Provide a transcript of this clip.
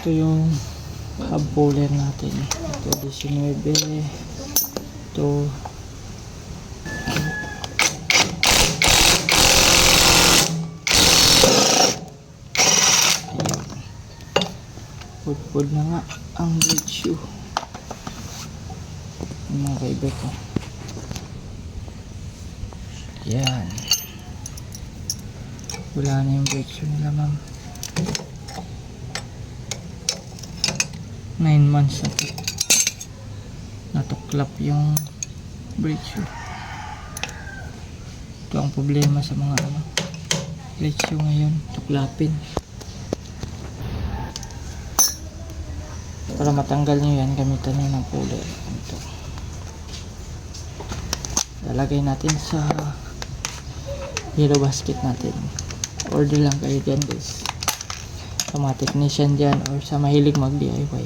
Ito yung hub puller natin. Ito 19. Ito pud na nga ang brake shoe mga kaiba ko. Yan, wala na yung brake shoe nila ma'am. 9 months na to, natuklap yung brake shoe. Ito ang problema sa mga brake shoe ngayon, tuklapin. Para matanggal nyo yan, gamitan nyo ng puller. Ito, lalagay natin sa yellow basket natin. Order lang kayo dyan guys, sa mga technician dyan or sa mahilig mag DIY.